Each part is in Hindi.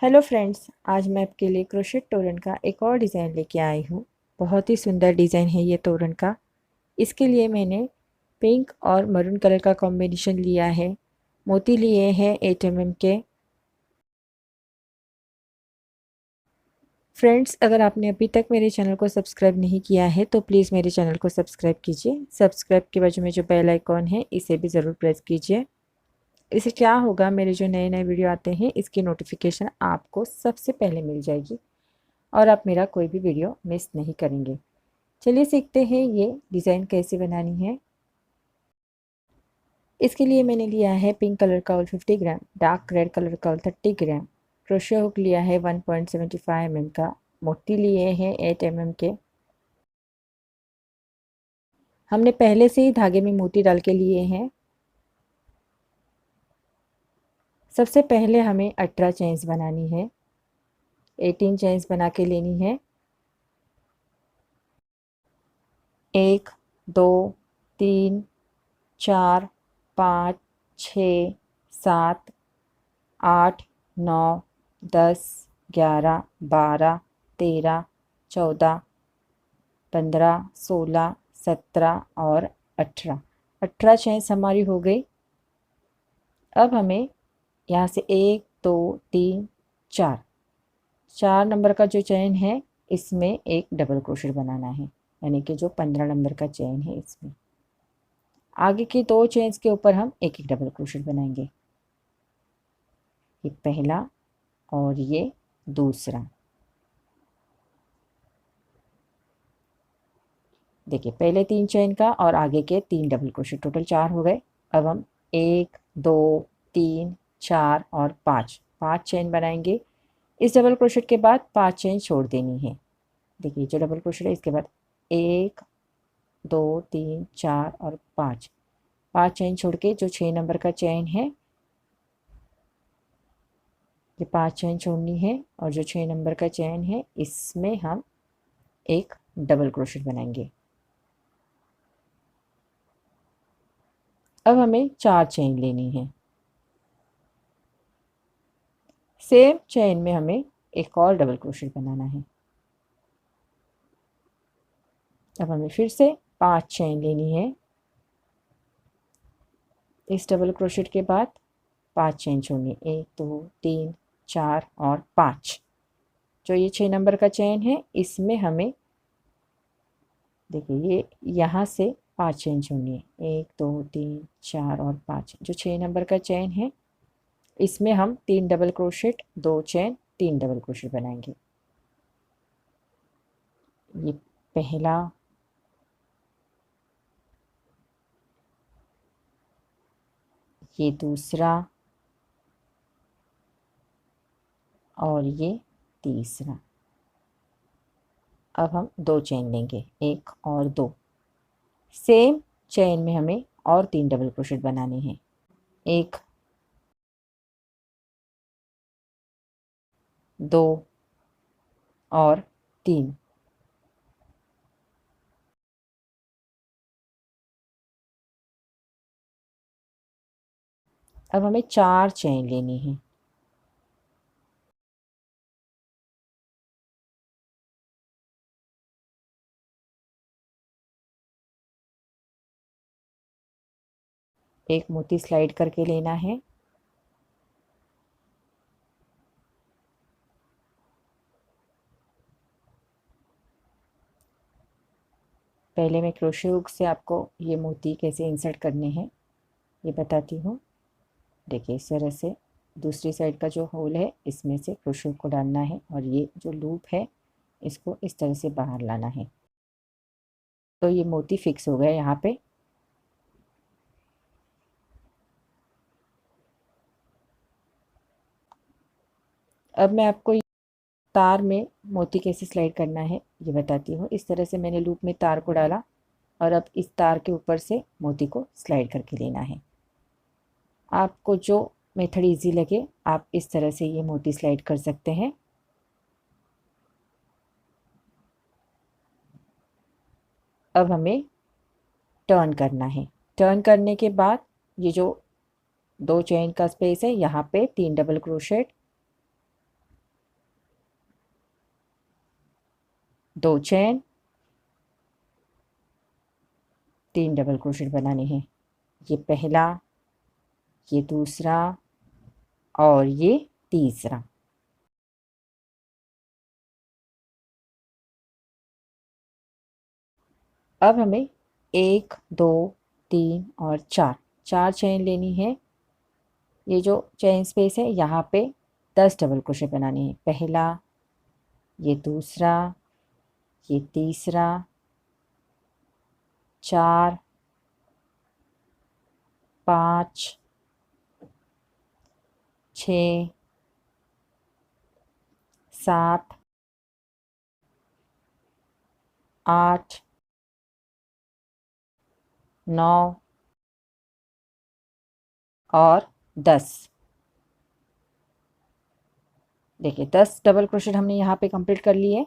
हेलो फ्रेंड्स, आज मैं आपके लिए क्रोशेट तोरण का एक और डिज़ाइन लेके आई हूँ। बहुत ही सुंदर डिज़ाइन है ये तोरण का। इसके लिए मैंने पिंक और मरून कलर का कॉम्बिनेशन लिया है। मोती लिए हैं 8 mm के। फ्रेंड्स, अगर आपने अभी तक मेरे चैनल को सब्सक्राइब नहीं किया है तो प्लीज़ मेरे चैनल को सब्सक्राइब कीजिए। सब्सक्राइब के बाजू में जो बेल आइकॉन है इसे भी ज़रूर प्रेस कीजिए। इससे क्या होगा, मेरे जो नए नए वीडियो आते हैं इसकी नोटिफिकेशन आपको सबसे पहले मिल जाएगी और आप मेरा कोई भी वीडियो मिस नहीं करेंगे। चलिए सीखते हैं ये डिज़ाइन कैसे बनानी है। इसके लिए मैंने लिया है पिंक कलर का उल 50 ग्राम, डार्क रेड कलर का उल 30 ग्राम, क्रोशिया हुक लिया है 1.75 mm का, मोती लिए हैं 8 mm के। हमने पहले से ही धागे में मोती डाल के लिए हैं। सबसे पहले हमें 18 चेन्स बनानी है। 18 चेन्स बना के लेनी है। 1 2 3 4 5 6 7 8 9 10 11 12 13 14 15 16 17 और 18। 18 चेन्स हमारी हो गई। अब हमें यहाँ से 1 2 3 4 4 नंबर का जो चेन है इसमें एक डबल क्रोशेट बनाना है, यानी कि जो 15 नंबर का चेन है इसमें आगे की 2 चेन्स के ऊपर हम एक एक डबल क्रोशेट बनाएंगे। ये पहला और ये दूसरा। देखिए, पहले 3 चेन का और आगे के 3 डबल क्रोशेट, टोटल 4 हो गए। अब हम 1 2 3 4 और 5 चेन बनाएंगे। इस डबल क्रोशेट के बाद 5 चेन छोड़ देनी है। देखिए, जो डबल क्रोशेट है इसके बाद 1 2 3 4 और 5 चेन छोड़ के जो 6 नंबर का चेन है, ये 5 चेन छोड़नी है और जो 6 नंबर का चेन है इसमें हम एक डबल क्रोशेट बनाएंगे। अब हमें 4 चेन लेनी है। सेम चेन में हमें एक और डबल क्रोशेट बनाना है। अब हमें फिर से 5 चेन लेनी है। इस डबल क्रोशेट के बाद 5 चेन छोड़नी, 1 2 3 4 और 5। जो ये 6 नंबर का चेन है इसमें हमें, देखिए, ये यहाँ से 5 चेन छोड़नी है, 1 2 3 4 और 5। जो 6 नंबर का चेन है इसमें हम 3 double crochet, 2 chain, 3 double crochet बनाएंगे। ये पहला, ये दूसरा और ये तीसरा। अब हम 2 चेन लेंगे, 1 और 2। सेम चेन में हमें और 3 डबल क्रोशेट बनाने हैं, 1 2 और 3। अब हमें 4 चेन लेनी है। एक मोती स्लाइड करके लेना है। पहले मैं क्रोशे हुक से आपको ये मोती कैसे इंसर्ट करने हैं ये बताती हूँ। देखिए, इस तरह से दूसरी साइड का जो होल है इसमें से क्रोशे हुक को डालना है और ये जो लूप है इसको इस तरह से बाहर लाना है। तो ये मोती फिक्स हो गया यहाँ पे। अब मैं आपको तार में मोती कैसे स्लाइड करना है ये बताती हूँ। इस तरह से मैंने लूप में तार को डाला और अब इस तार के ऊपर से मोती को स्लाइड करके लेना है। आपको जो मेथड इजी लगे आप इस तरह से ये मोती स्लाइड कर सकते हैं। अब हमें टर्न करना है। टर्न करने के बाद ये जो 2 चेन का स्पेस है यहाँ पे 3 double crochet 2 chain, 3 double crochet बनाने हैं। ये पहला, ये दूसरा और ये तीसरा। अब हमें 1 2 3 और 4 चेन लेनी है। ये जो चेन स्पेस है यहाँ पे 10 डबल क्रोशेट बनाने हैं। पहला, ये दूसरा, ये तीसरा, 4 5 6 7 8 9 और 10। देखिए 10 डबल क्रोशेट हमने यहाँ पे कंप्लीट कर लिए।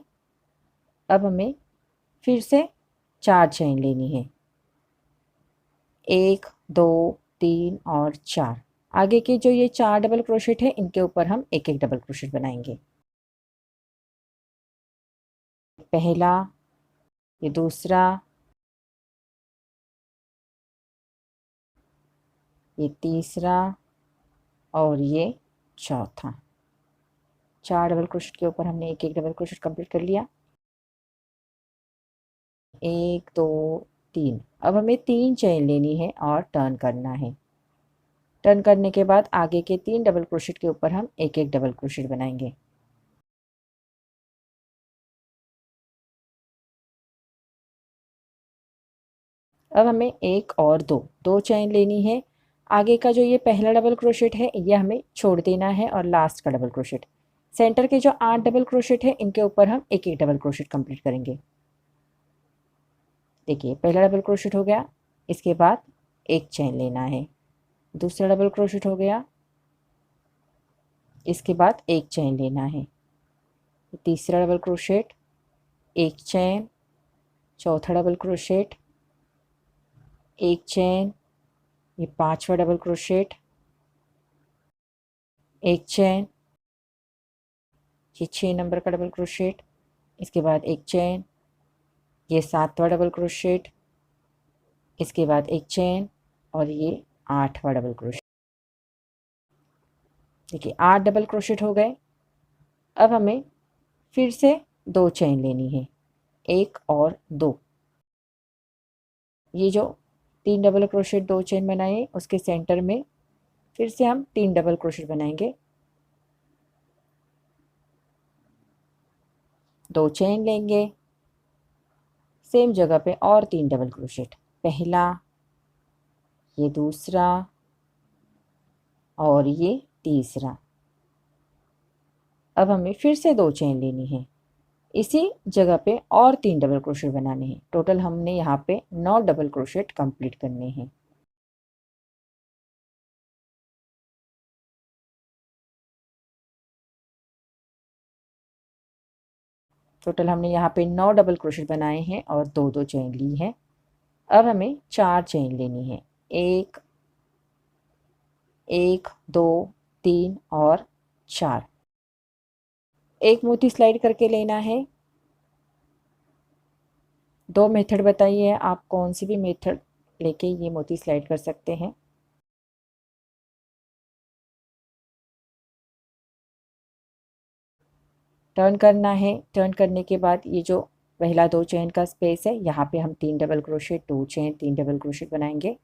अब हमें फिर से 4 चेन लेनी है। 1 2 3 और 4। आगे के जो ये 4 डबल क्रोशेट है इनके ऊपर हम एक एक डबल क्रोशेट बनाएंगे। पहला, ये दूसरा, ये तीसरा और ये चौथा। 4 डबल क्रोशेट के ऊपर हमने एक एक डबल क्रोशेट कंप्लीट कर लिया। 1 2 3। अब हमें 3 चेन लेनी है और टर्न करना है। टर्न करने के बाद आगे के 3 डबल क्रोशेट के ऊपर हम एक एक डबल क्रोशेट बनाएंगे। अब हमें एक और दो चेन लेनी है। आगे का जो ये पहला डबल क्रोशेट है ये हमें छोड़ देना है और लास्ट का डबल क्रोशेट, सेंटर के जो 8 डबल क्रोशेट है इनके ऊपर हम एक एक डबल क्रोशेट कंप्लीट करेंगे। देखिए पहला डबल क्रोशेट हो गया, इसके बाद एक चेन लेना है। दूसरा डबल क्रोशेट हो गया, इसके बाद एक चेन लेना है। तीसरा डबल क्रोशेट, एक चेन, चौथा डबल क्रोशेट, एक चेन, ये पांचवा डबल क्रोशेट, एक चेन, ये 6 नंबर का डबल क्रोशेट, इसके बाद एक चेन, ये 7वां डबल क्रोशेट, इसके बाद एक चेन और ये 8वां डबल क्रोशेट। देखिए 8 डबल क्रोशेट हो गए। अब हमें फिर से 2 चेन लेनी है, 1 और 2। ये जो 3 डबल क्रोशेट 2 चेन बनाए उसके सेंटर में फिर से हम 3 डबल क्रोशेट बनाएंगे। 2 चेन लेंगे, सेम जगह पे और 3 डबल क्रोशेट। पहला, ये दूसरा और ये तीसरा। अब हमें फिर से 2 चेन लेनी है, इसी जगह पे और 3 डबल क्रोशेट बनाने हैं। टोटल हमने यहाँ पे 9 डबल क्रोशेट कंप्लीट करने हैं। टोटल हमने यहाँ पे 9 डबल क्रोशेट बनाए हैं और 2 चेन ली है। अब हमें 4 चेन लेनी है, 1 1 2 3 और 4। एक मोती स्लाइड करके लेना है। 2 मेथड बताइए आप कौन सी भी मेथड लेके ये मोती स्लाइड कर सकते हैं। टर्न करना है। टर्न करने के बाद ये जो पहला 2 चेन का स्पेस है यहाँ पे हम 3 double crochet, 2 chain, 3 double crochet बनाएंगे।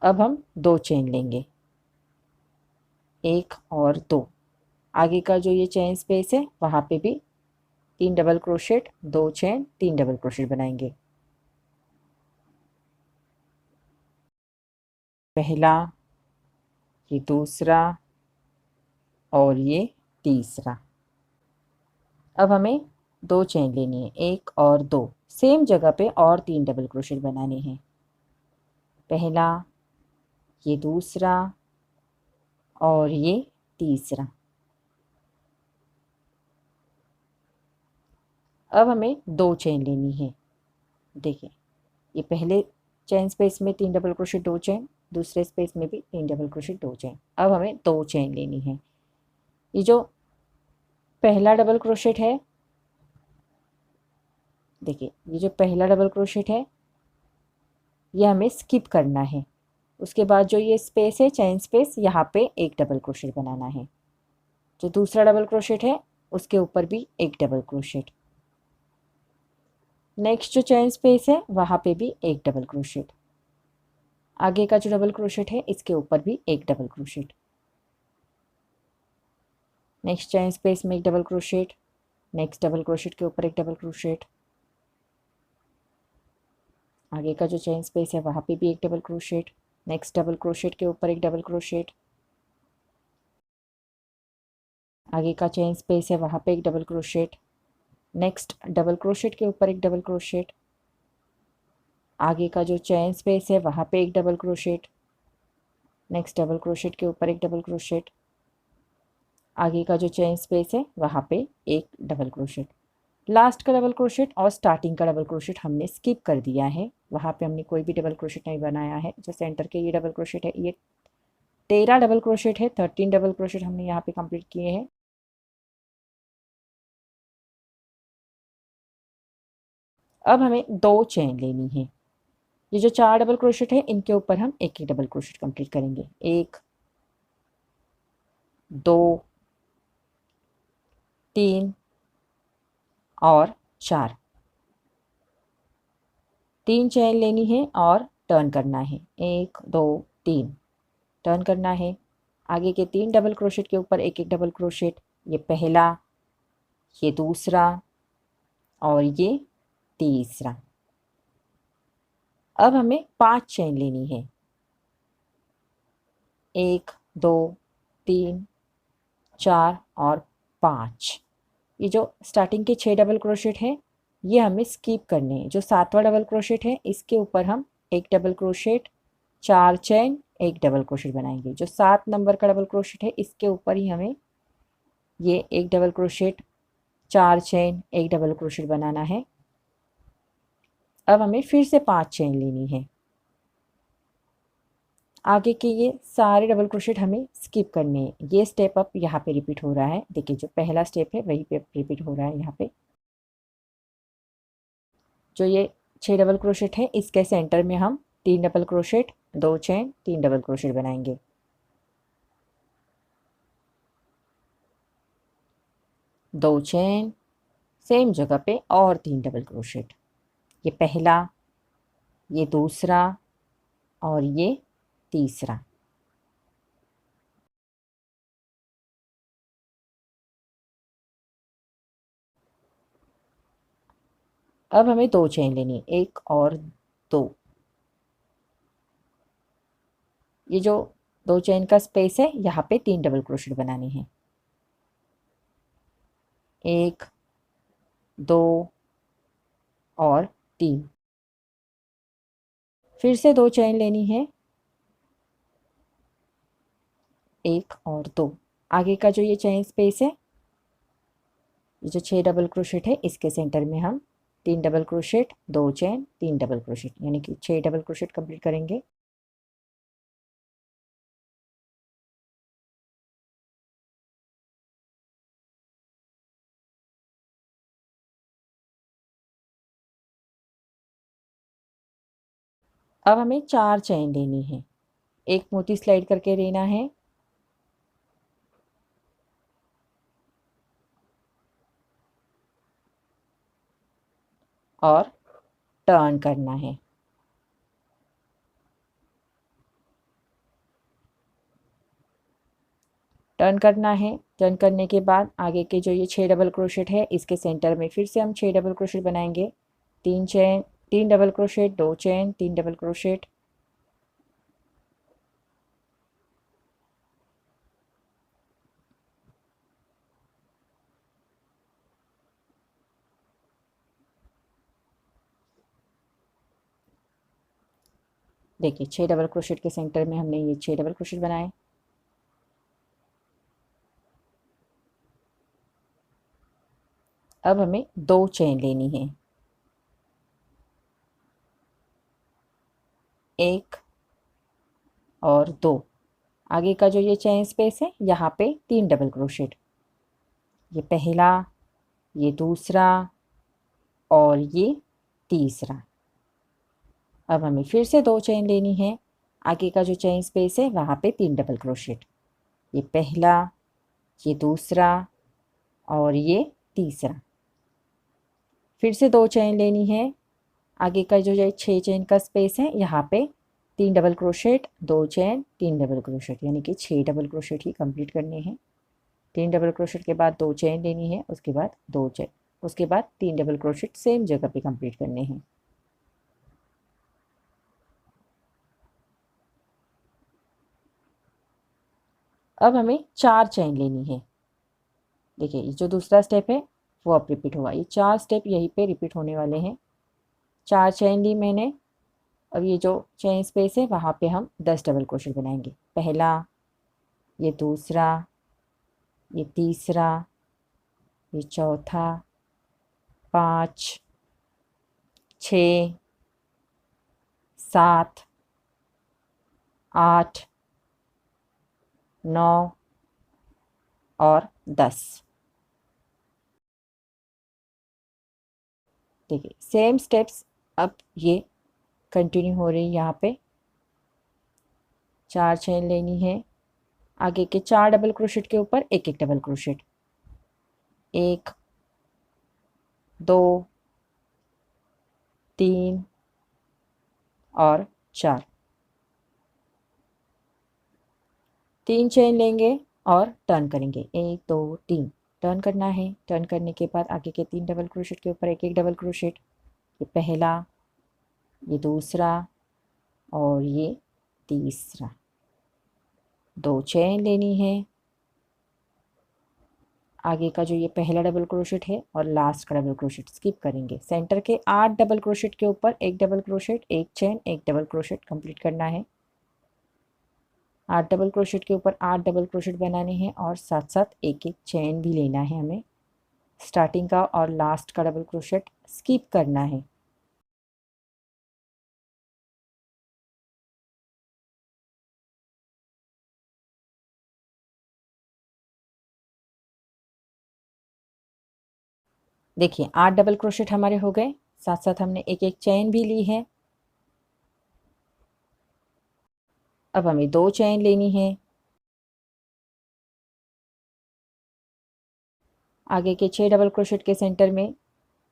अब हम 2 चेन लेंगे, 1 और 2। आगे का जो ये चेन स्पेस है वहाँ पे भी 3 double crochet, 2 chain, 3 double crochet बनाएंगे। पहला, ये दूसरा और ये तीसरा। अब हमें 2 चेन लेनी है, 1 और 2। सेम जगह पे और 3 डबल क्रोशेट बनाने हैं। पहला, ये दूसरा और ये तीसरा। अब हमें 2 चेन लेनी है। देखिए ये पहले चेन स्पेस में 3 डबल क्रोशेट 2 चेन, दूसरे स्पेस में भी 3 डबल क्रोशेट 2 चेन। अब हमें 2 चेन लेनी है। ये जो पहला डबल क्रोशेट है, देखिए ये जो पहला डबल क्रोशेट है ये हमें स्किप करना है। उसके बाद जो ये स्पेस है चेन स्पेस, यहाँ पे एक डबल क्रोशेट बनाना है। जो दूसरा डबल क्रोशेट है उसके ऊपर भी एक डबल क्रोशेट। नेक्स्ट जो चेन स्पेस है वहाँ पे भी एक डबल क्रोशेट। आगे का जो डबल क्रोशेट है इसके ऊपर भी एक double crochet. Next chain space में एक double crochet, next double crochet के ऊपर एक डबल क्रोशेट। आगे का जो चेन स्पेस है वहाँ पे भी एक double crochet, next double crochet के ऊपर एक डबल क्रोशेट। आगे का चेन स्पेस है वहाँ पे एक double crochet, next double crochet के ऊपर एक डबल क्रोशेट। आगे का जो चेन स्पेस है वहाँ पे एक double crochet, next double crochet के ऊपर एक डबल क्रोशेट। आगे का जो चेन स्पेस है वहाँ पे एक डबल क्रोशेट। लास्ट का डबल क्रोशेट और स्टार्टिंग का डबल क्रोशेट हमने स्किप कर दिया है, वहाँ पे हमने कोई भी डबल क्रोशेट नहीं बनाया है। जो सेंटर के ये डबल क्रोशेट है ये 13 डबल क्रोशेट है, 13 डबल क्रोशेट हमने यहाँ पे कंप्लीट किए हैं। अब हमें 2 चेन लेनी है। ये जो 4 डबल क्रोशेट है इनके ऊपर हम एक एक डबल क्रोशेट कंप्लीट करेंगे। 1 2 3 और 4। 3 चेन लेनी है और टर्न करना है। 1 2 3 टर्न करना है। आगे के 3 डबल क्रोशेट के ऊपर एक एक डबल क्रोशेट। ये पहला, ये दूसरा और ये तीसरा। अब हमें 5 चेन लेनी है। 1 2 3 4 और 5। ये जो स्टार्टिंग के 6 डबल क्रोशेट हैं ये हमें स्किप करने हैं। जो 7वां डबल क्रोशेट है इसके ऊपर हम एक डबल क्रोशेट, 4 चेन, एक डबल क्रोशेट बनाएंगे। जो 7 नंबर का डबल क्रोशेट है इसके ऊपर ही हमें ये एक डबल क्रोशेट, 4 चेन, एक डबल क्रोशेट बनाना है। अब हमें फिर से 5 चेन लेनी है। आगे के ये सारे डबल क्रोशेट हमें स्किप करने हैं। ये स्टेप अब यहाँ पे रिपीट हो रहा है। देखिए जो पहला स्टेप है वही पे रिपीट हो रहा है यहाँ पे। जो ये 6 डबल क्रोशेट है इसके सेंटर में हम 3 double crochet, 2 chain, 3 double crochet बनाएंगे। दो चेन, सेम जगह पे और 3 डबल क्रोशेट। ये पहला, ये दूसरा और ये तीसरा। अब हमें 2 चेन लेनी है, 1 और 2। ये जो 2 चेन का स्पेस है यहाँ पे 3 डबल क्रोशेट बनाने हैं। 1 2 और 3। फिर से 2 चेन लेनी है, 1 और 2। आगे का जो ये चेन स्पेस है, ये जो 6 डबल क्रोशेट है इसके सेंटर में हम 3 double crochet, 2 chain, 3 double crochet, यानी कि 6 डबल क्रोशेट कंप्लीट करेंगे। अब हमें 4 चेन लेनी है। एक मोती स्लाइड करके लेना है और टर्न करना है। टर्न करना है। टर्न करने के बाद आगे के जो ये 6 डबल क्रोशेट है इसके सेंटर में फिर से हम 6 डबल क्रोशेट बनाएंगे। 3 chain, 3 double crochet, 2 chain, 3 double crochet. देखिए 6 डबल क्रोशेट के सेंटर में हमने ये 6 डबल क्रोशेट बनाए। अब हमें 2 चेन लेनी है, 1 और 2। आगे का जो ये चेन स्पेस है यहाँ पे 3 डबल क्रोशेट, ये पहला, ये दूसरा और ये तीसरा। अब हमें फिर से 2 चेन लेनी है, आगे का जो चेन स्पेस है वहाँ पे 3 डबल क्रोशेट, ये पहला, ये दूसरा और ये तीसरा। फिर से 2 चेन लेनी है, आगे का जो 6 चेन का स्पेस है यहाँ पे 3 double crochet, 2 chain, 3 double crochet, यानी कि 6 डबल क्रोशेट ही कंप्लीट करने हैं। 3 डबल क्रोशेट के बाद 2 चेन लेनी है, उसके बाद 2 चेन, उसके बाद 3 डबल क्रोशेट सेम जगह पे कंप्लीट करने हैं। अब हमें 4 चेन लेनी है। देखिए ये जो दूसरा स्टेप है वो अब रिपीट हुआ, ये 4 स्टेप यहीं पे रिपीट होने वाले हैं। 4 चेन ली मैंने, अब ये जो चेन स्पेस है वहाँ पे हम 10 डबल क्रोशेट बनाएंगे, पहला, ये दूसरा, ये तीसरा, ये चौथा, 5, 6, 7, 8, 9 और 10। देखिए सेम स्टेप्स अब ये कंटिन्यू हो रही है। यहाँ पे 4 चेन लेनी है, आगे के 4 डबल क्रोशेट के ऊपर एक एक डबल क्रोशेट, 1, 2, 3 और 4। 3 चेन लेंगे और टर्न करेंगे, 1, 2, 3 टर्न करना है। टर्न करने के बाद आगे के 3 डबल क्रोशेट के ऊपर एक एक डबल क्रोशेट, ये पहला, ये दूसरा और ये तीसरा। 2 चेन लेनी है, आगे का जो ये पहला डबल क्रोशेट है और लास्ट का डबल क्रोशेट स्किप करेंगे। सेंटर के 8 डबल क्रोशेट के ऊपर एक डबल क्रोशेट, एक चेन, एक डबल क्रोशेट कंप्लीट करना है। 8 डबल क्रोशेट के ऊपर 8 डबल क्रोशेट बनाने हैं और साथ साथ एक एक चेन भी लेना है हमें। स्टार्टिंग का और लास्ट का डबल क्रोशेट स्किप करना है। देखिए 8 डबल क्रोशेट हमारे हो गए, साथ साथ हमने एक एक चेन भी ली है। अब हमें 2 चेन लेनी है, आगे के 6 डबल क्रोशेट के सेंटर में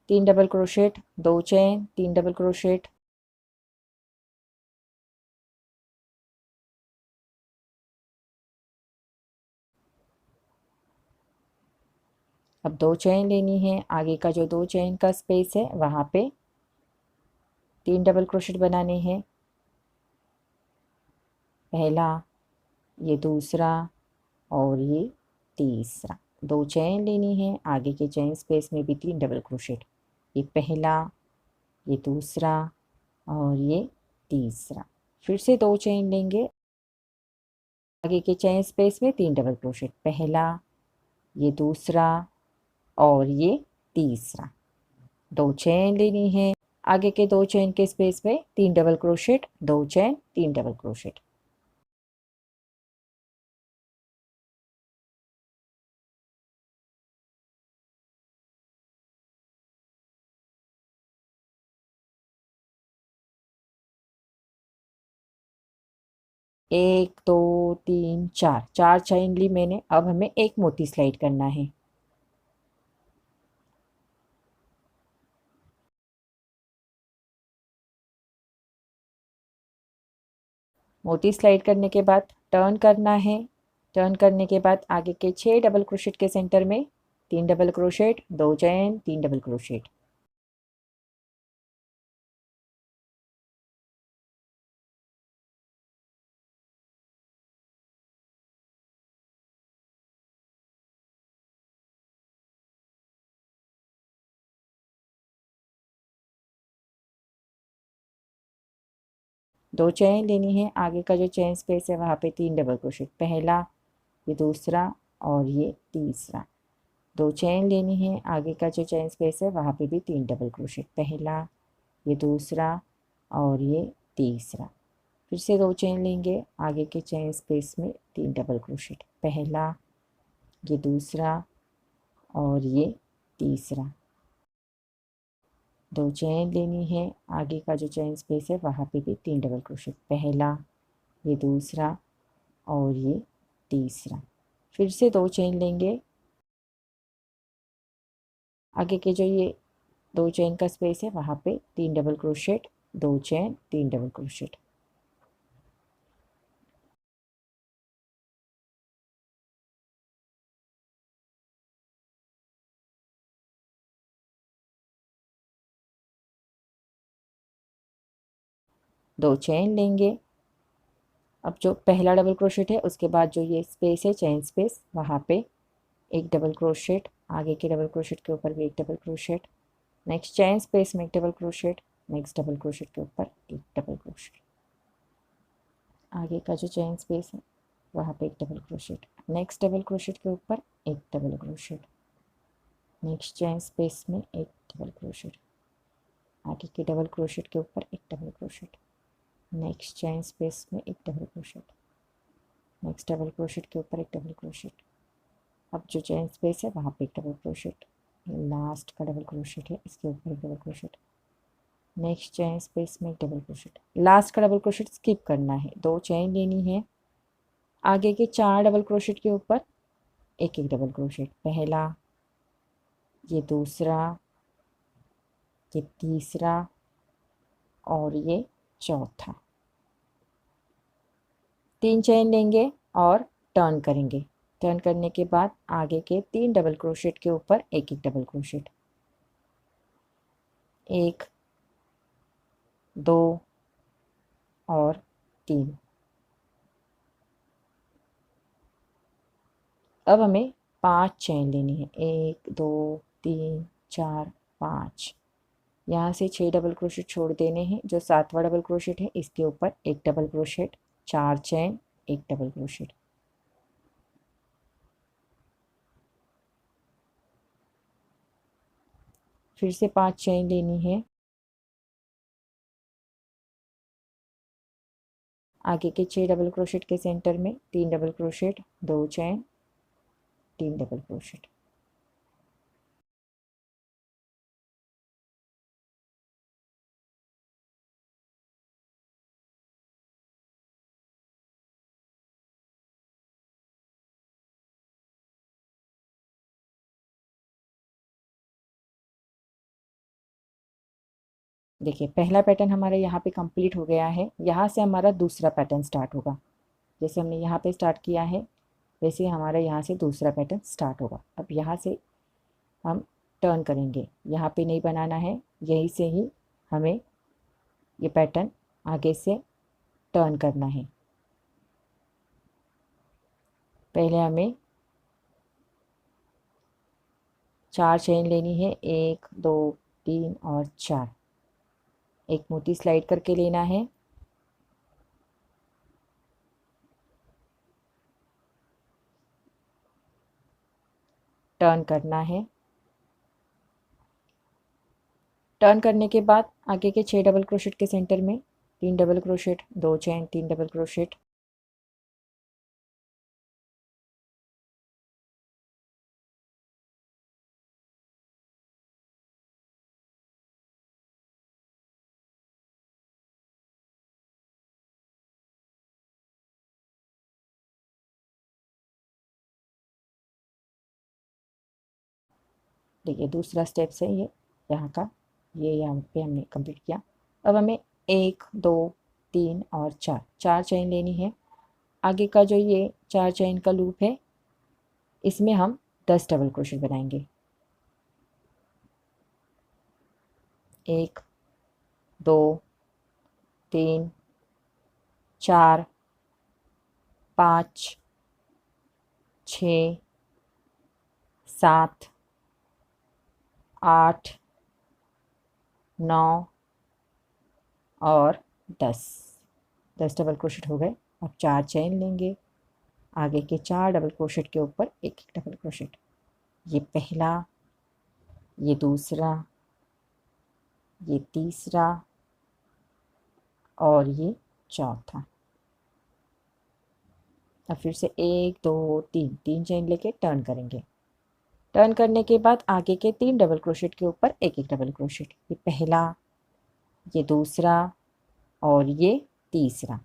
3 double crochet, 2 chain, 3 double crochet, अब 2 चेन लेनी है, आगे का जो 2 चेन का स्पेस है वहाँ पे 3 डबल क्रोशेट बनाने हैं, पहला, ये दूसरा और ये तीसरा। 2 चेन लेनी है, आगे के चेन स्पेस में भी 3 डबल क्रोशेट, ये पहला, ये दूसरा और ये तीसरा। फिर से 2 चेन लेंगे, आगे के चेन स्पेस में 3 डबल क्रोशेट, पहला, ये दूसरा और ये तीसरा। 2 चेन लेनी है, आगे के 2 चेन के स्पेस में 3 double crochet, 2 chain, 3 double crochet. एक, दो, तीन, चार, 4 चेन ली मैंने। अब हमें एक मोती स्लाइड करना है। मोती स्लाइड करने के बाद टर्न करना है। टर्न करने के बाद आगे के 6 डबल क्रोशेट के सेंटर में 3 double crochet, 2 chain, 3 double crochet. दो चेन लेनी है, आगे का जो चेन स्पेस है वहाँ पे 3 डबल क्रोशेट, पहला, ये दूसरा और ये तीसरा। दो चेन लेनी है, आगे का जो चेन स्पेस है वहाँ पे भी 3 डबल क्रोशेट, पहला, ये दूसरा और ये तीसरा। फिर से दो चेन लेंगे, आगे के चेन स्पेस में 3 डबल क्रोशेट, पहला, ये दूसरा और ये तीसरा। दो चेन लेनी है, आगे का जो चेन स्पेस है वहाँ पे भी 3 डबल क्रोशेट, पहला, ये दूसरा और ये तीसरा। फिर से दो चेन लेंगे, आगे के जो ये दो चेन का स्पेस है वहाँ पे 3 डबल क्रोशेट, दो चेन, 3 डबल क्रोशेट। दो चेन लेंगे, अब जो पहला डबल क्रोशेट है उसके बाद जो ये स्पेस है चेन स्पेस वहाँ पे एक डबल क्रोशेट, आगे के डबल क्रोशेट के ऊपर भी एक double crochet, next chain space में एक double crochet, next double crochet के ऊपर एक डबल क्रोशेट, आगे का जो चेन स्पेस है वहाँ पे एक double crochet, next double crochet के ऊपर एक double crochet, next chain space में एक डबल क्रोशेट, आगे के डबल क्रोशेट के ऊपर एक double crochet, next chain space में एक double crochet, next double crochet के ऊपर एक डबल क्रोशेट। अब जो चेन स्पेस है वहाँ पे एक डबल क्रोशेट, लास्ट का डबल क्रोशेट है इसके ऊपर एक double crochet, next chain space में एक डबल क्रोशेट। लास्ट का डबल क्रोशेट स्किप करना है, दो चेन लेनी है, आगे के 4 डबल क्रोशेट के ऊपर एक एक डबल क्रोशेट, पहला, ये दूसरा, ये तीसरा और ये चौथा। 3 चेन लेंगे और टर्न करेंगे, टर्न करने के बाद आगे के 3 डबल क्रोशेट के ऊपर एक एक डबल क्रोशेट, एक, दो और तीन। अब हमें 5 चेन लेनी है, 1 2 3 4 5। यहाँ से 6 डबल क्रोशेट छोड़ देने हैं, जो 7वां डबल क्रोशेट है इसके ऊपर एक डबल क्रोशेट, 4 चेन, एक डबल क्रोशेट। फिर से 5 चेन लेनी है, आगे के 6 डबल क्रोशेट के सेंटर में 3 double crochet, 2 chain, 3 double crochet. देखिए पहला पैटर्न हमारा यहाँ पे कंप्लीट हो गया है, यहाँ से हमारा दूसरा पैटर्न स्टार्ट होगा। जैसे हमने यहाँ पे स्टार्ट किया है वैसे हमारा यहाँ से दूसरा पैटर्न स्टार्ट होगा। अब यहाँ से हम टर्न करेंगे, यहाँ पे नहीं बनाना है, यहीं से ही हमें ये पैटर्न आगे से टर्न करना है। पहले हमें 4 चेन लेनी है, 1 2 3 और 4। एक मोती स्लाइड करके लेना है, टर्न करना है, टर्न करने के बाद आगे के 6 डबल क्रोशेट के सेंटर में 3 double crochet, 2 chain, 3 double crochet, देखिए दूसरा स्टेप्स है ये यहाँ का, ये यहाँ पे हमने कंप्लीट किया। अब हमें 1 2 3 और 4 4 चेन लेनी है, आगे का जो ये 4 चेन का लूप है इसमें हम 10 डबल क्रोशेट बनाएंगे। 1 2 3 4 5 6 7 8 9 और 10 डबल क्रोशेट हो गए। अब 4 चेन लेंगे, आगे के 4 डबल क्रोशेट के ऊपर एक एक डबल क्रोशेट, ये पहला, ये दूसरा, ये तीसरा और ये चौथा। अब फिर से 1 2 3 3 चेन लेके टर्न करेंगे। टर्न करने के बाद आगे के 3 डबल क्रोशेट के ऊपर एक एक डबल क्रोशेट। ये पहला, ये दूसरा और ये तीसरा।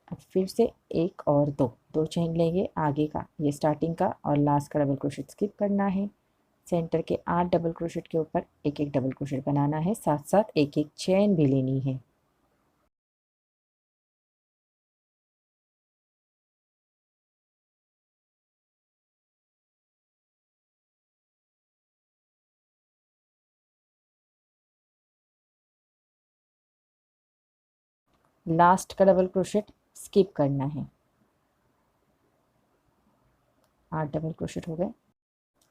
अब फिर से 1 और 2 चेन लेंगे। आगे का ये स्टार्टिंग का और लास्ट का डबल क्रोशेट स्किप करना है। सेंटर के 8 डबल क्रोशेट के ऊपर एक एक डबल क्रोशेट बनाना है, साथ साथ एक एक चेन भी लेनी है। लास्ट का डबल क्रोशेट स्किप करना है। 8 डबल क्रोशेट हो गए।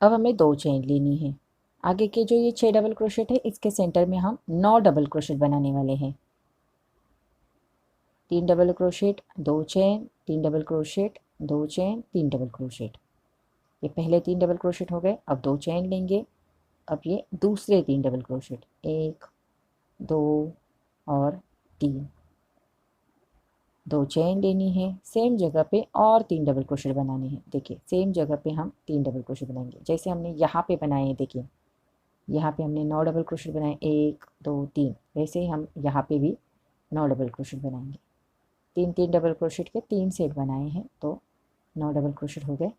अब हमें 2 चेन लेनी है। आगे के जो ये 6 डबल क्रोशेट है इसके सेंटर में हम 9 डबल क्रोशेट बनाने वाले हैं। 3 double crochet, 2 chain, 3 double crochet, 2 chain, 3 double crochet. ये पहले 3 डबल क्रोशेट हो गए। अब 2 चेन लेंगे। अब ये दूसरे 3 डबल क्रोशेट, 1 2 और 3। 2 चेन लेनी है। सेम जगह पे और 3 डबल क्रोशेट बनाने हैं। देखिए सेम जगह पे हम 3 डबल क्रोशेट बनाएंगे जैसे हमने यहाँ पे बनाए हैं। देखिए यहाँ पे हमने 9 डबल क्रोशेट बनाए, 1 2 3। वैसे ही हम यहाँ पे भी 9 डबल क्रोशेट बनाएंगे। 3 डबल क्रोशेट के 3 सेट बनाए हैं तो 9 डबल क्रोशेट हो गए।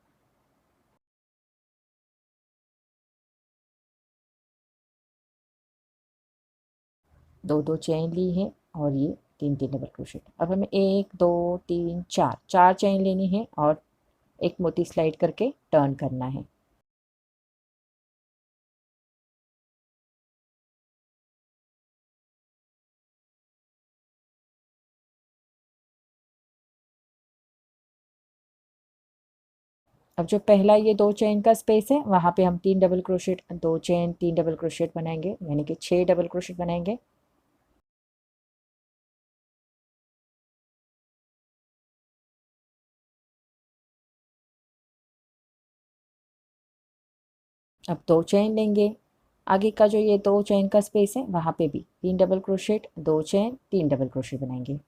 दो चेन ली है और ये 3 डबल क्रोशेट। अब हमें 1 2 3 4 चेन लेनी है और एक मोती स्लाइड करके टर्न करना है। अब जो पहला ये 2 चेन का स्पेस है वहाँ पे हम 3 double crochet, 2 chain, 3 double crochet बनाएंगे, यानी कि 6 डबल क्रोशेट बनाएंगे। अब 2 चेन लेंगे। आगे का जो ये 2 चेन का स्पेस है वहाँ पे भी 3 double crochet, 2 chain, 3 double crochet बनाएंगे।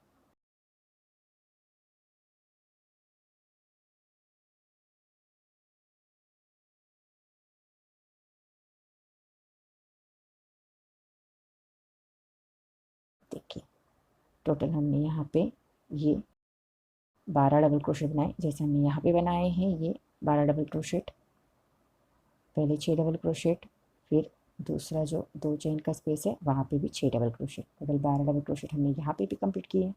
देखिए टोटल हमने यहाँ पे ये 12 डबल क्रोशेट बनाए जैसे हमने यहाँ पे बनाए हैं। ये 12 डबल क्रोशेट, पहले 6 डबल क्रोशेट, फिर दूसरा जो 2 चेन का स्पेस है वहाँ पे भी 6 double crochet, total 12 double crochet हमने यहाँ पे भी कंप्लीट किए।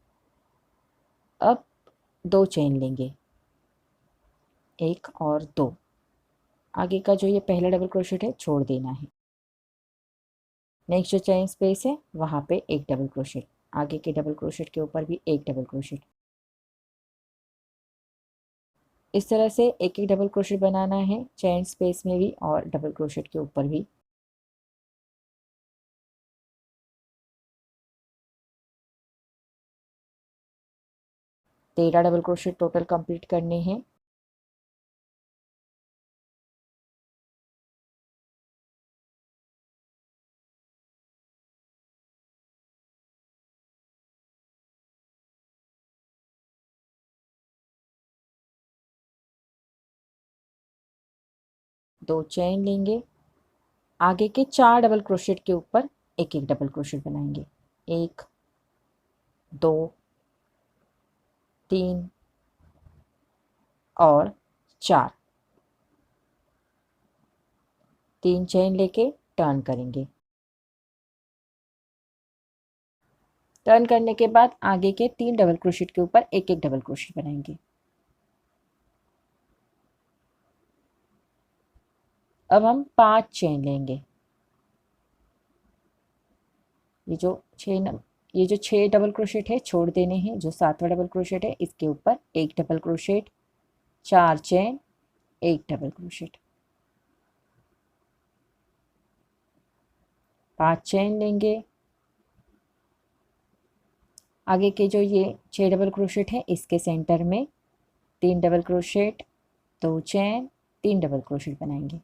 अब 2 चेन लेंगे, 1 और 2। आगे का जो ये पहला डबल क्रोशेट है छोड़ देना है। नेक्स्ट जो चेन स्पेस है वहाँ पे एक डबल क्रोशेट, आगे के डबल क्रोशेट के ऊपर भी एक डबल क्रोशेट। इस तरह से एक एक डबल क्रोशेट बनाना है चेन स्पेस में भी और डबल क्रोशेट के ऊपर भी। तेरह डबल क्रोशेट टोटल कंप्लीट करने हैं। दो चेन लेंगे। आगे के 4 डबल क्रोशेट के ऊपर एक एक डबल क्रोशेट बनाएंगे, 1 2 3 और 4। 3 चेन लेके टर्न करेंगे। टर्न करने के बाद आगे के 3 डबल क्रोशेट के ऊपर एक एक डबल क्रोशेट बनाएंगे। अब हम 5 चेन लेंगे। ये जो 6 डबल क्रोशेट है छोड़ देने हैं। जो 7वां डबल क्रोशेट है इसके ऊपर एक डबल क्रोशेट, 4 चेन, एक डबल क्रोशेट। 5 चेन लेंगे। आगे के जो ये 6 डबल क्रोशेट है इसके सेंटर में 3 double crochet, 2 chain, 3 double crochet बनाएंगे।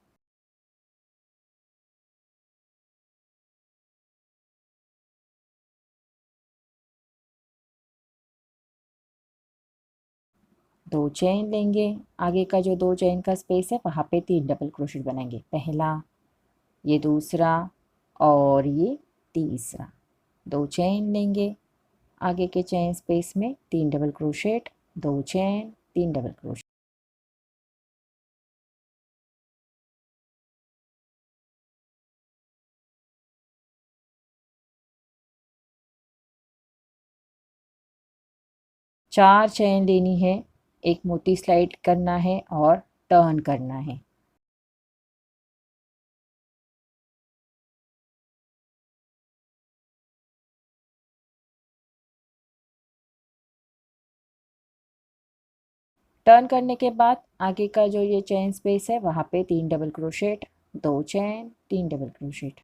दो चेन लेंगे, आगे का जो 2 चेन का स्पेस है वहाँ पे 3 डबल क्रोशेट बनाएंगे। पहला, ये दूसरा और ये तीसरा। 2 चेन लेंगे, आगे के चेन स्पेस में 3 double crochet, 2 chain, 3 double crochet. चार चेन लेनी है, एक मोती स्लाइड करना है और टर्न करना है। टर्न करने के बाद आगे का जो ये चेन स्पेस है वहाँ पे 3 double crochet, 2 chain, 3 double crochet.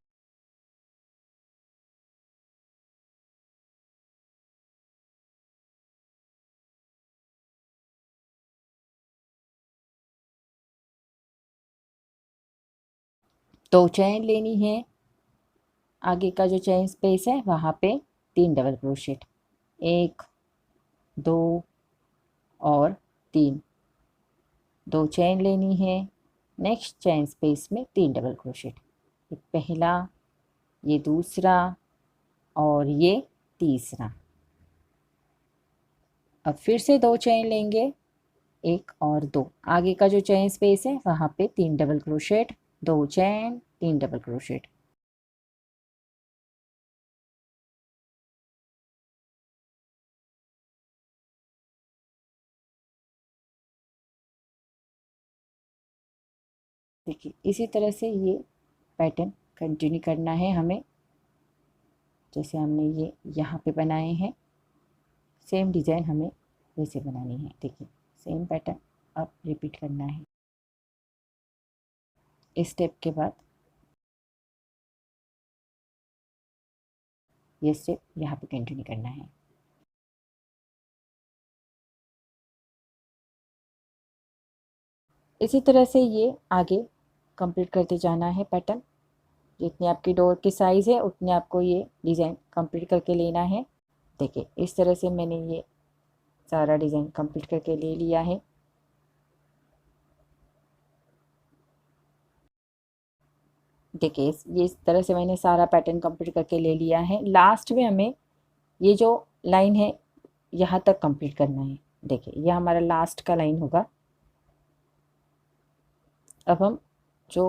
दो चेन लेनी है, आगे का जो चेन स्पेस है वहाँ पे 3 डबल क्रोशेट, 1, 2 और 3। 2 चेन लेनी है, नेक्स्ट चेन स्पेस में 3 डबल क्रोशेट। एक पहला, ये दूसरा और ये तीसरा। अब फिर से 2 चेन लेंगे, 1 और 2। आगे का जो चेन स्पेस है वहाँ पे 3 double crochet, 2 chain, 3 double crochet. देखिए इसी तरह से ये पैटर्न कंटिन्यू करना है हमें। जैसे हमने ये यहाँ पे बनाए हैं, सेम डिज़ाइन हमें वैसे बनानी है। देखिए सेम पैटर्न अब रिपीट करना है। इस स्टेप के बाद ये स्टेप यहाँ पे कंटिन्यू करना है। इसी तरह से ये आगे कंप्लीट करते जाना है पैटर्न। जितनी आपकी डोर की साइज़ है उतनी आपको ये डिज़ाइन कंप्लीट करके लेना है। देखिए इस तरह से मैंने ये सारा डिज़ाइन कंप्लीट करके ले लिया है। देखिए ये इस तरह से मैंने सारा पैटर्न कंप्लीट करके ले लिया है। लास्ट में हमें ये जो लाइन है यहाँ तक कंप्लीट करना है। देखिए यह हमारा लास्ट का लाइन होगा। अब हम जो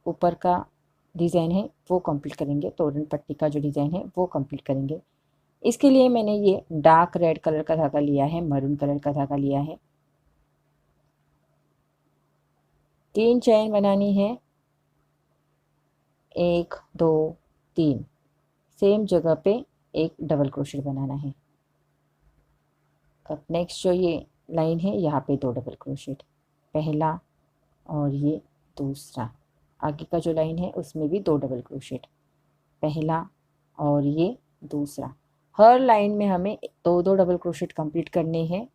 ऊपर का डिज़ाइन है वो कंप्लीट करेंगे, तोरण पट्टी का जो डिज़ाइन है वो कंप्लीट करेंगे। इसके लिए मैंने ये डार्क रेड कलर का धागा लिया है, मरून कलर का धागा लिया है। 3 चेन बनानी है, 1, 2, 3। सेम जगह पे एक डबल क्रोशेट बनाना है। अब नेक्स्ट जो ये लाइन है यहाँ पे 2 डबल क्रोशेट, पहला और ये दूसरा। आगे का जो लाइन है उसमें भी 2 डबल क्रोशेट, पहला और ये दूसरा। हर लाइन में हमें 2-2 डबल क्रोशेट कंप्लीट करने हैं।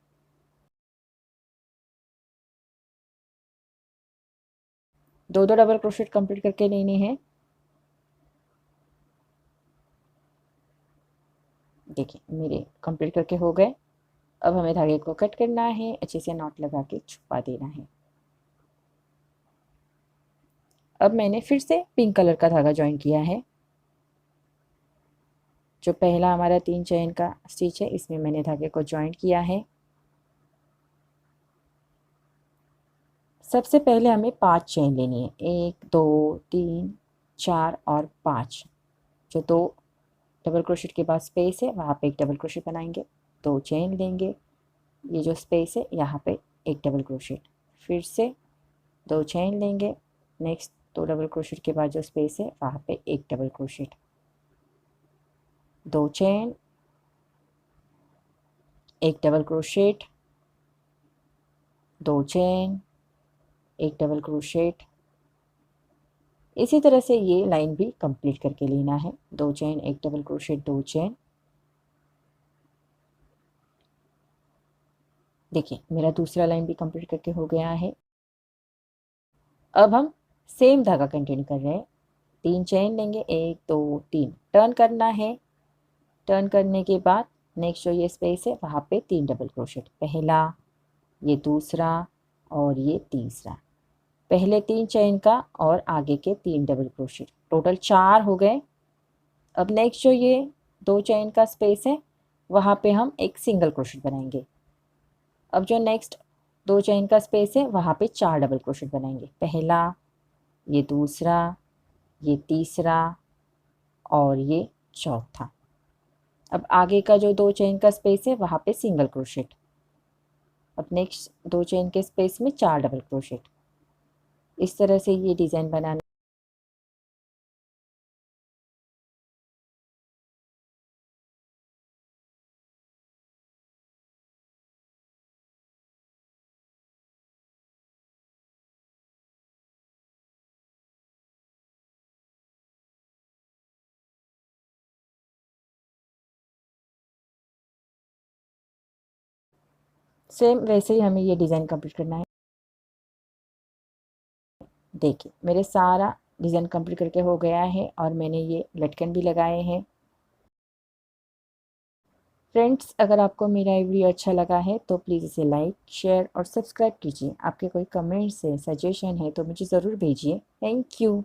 दो दो डबल क्रोशेट कंप्लीट करके लेने हैं। देखिए मेरे कंप्लीट करके हो गए। अब हमें धागे को कट करना है, अच्छे से नॉट लगा के छुपा देना है। अब मैंने फिर से पिंक कलर का धागा ज्वाइन किया है। जो पहला हमारा 3 चेन का स्टिच है इसमें मैंने धागे को ज्वाइन किया है। सबसे पहले हमें 5 चेन लेनी है, 1, 2, 3, 4 और 5। जो 2 डबल क्रोशेट के बाद स्पेस है वहाँ पे एक डबल क्रोशेट बनाएंगे, 2 चेन लेंगे, ये जो स्पेस है यहाँ पे एक डबल क्रोशेट, फिर से 2 चेन लेंगे, नेक्स्ट 2 डबल क्रोशेट के बाद जो स्पेस है वहाँ पे एक डबल क्रोशेट, 2 चेन, एक डबल क्रोशेट, 2 चेन, एक डबल क्रोशेट। इसी तरह से ये लाइन भी कंप्लीट करके लेना है। 2 चेन, एक डबल क्रोशेट, 2 चेन। देखिए मेरा दूसरा लाइन भी कंप्लीट करके हो गया है। अब हम सेम धागा कंटिन्यू कर रहे हैं। 3 चेन लेंगे, 1 2 3, टर्न करना है। टर्न करने के बाद नेक्स्ट जो ये स्पेस है वहाँ पे 3 डबल क्रोशेट, पहला, ये दूसरा और ये तीसरा। पहले 3 चेन का और आगे के 3 डबल क्रोशेट, टोटल 4 हो गए। अब नेक्स्ट जो ये 2 चेन का स्पेस है वहाँ पे हम एक सिंगल क्रोशेट बनाएंगे। अब जो नेक्स्ट 2 चेन का स्पेस है वहाँ पे 4 डबल क्रोशेट बनाएंगे, पहला, ये दूसरा, ये तीसरा और ये चौथा। अब आगे का जो 2 चेन का स्पेस है वहाँ पे सिंगल क्रोशेट। अब नेक्स्ट 2 चेन के स्पेस में 4 डबल क्रोशेट। इस तरह से ये डिज़ाइन बनाना। सेम वैसे ही हमें ये डिज़ाइन कंप्लीट करना है। देखिए मेरे सारा डिज़ाइन कंप्लीट करके हो गया है और मैंने ये लटकन भी लगाए हैं। फ्रेंड्स, अगर आपको मेरा ये वीडियो अच्छा लगा है तो प्लीज़ इसे लाइक, शेयर और सब्सक्राइब कीजिए। आपके कोई कमेंट्स है, सजेशन है तो मुझे ज़रूर भेजिए। Thank you.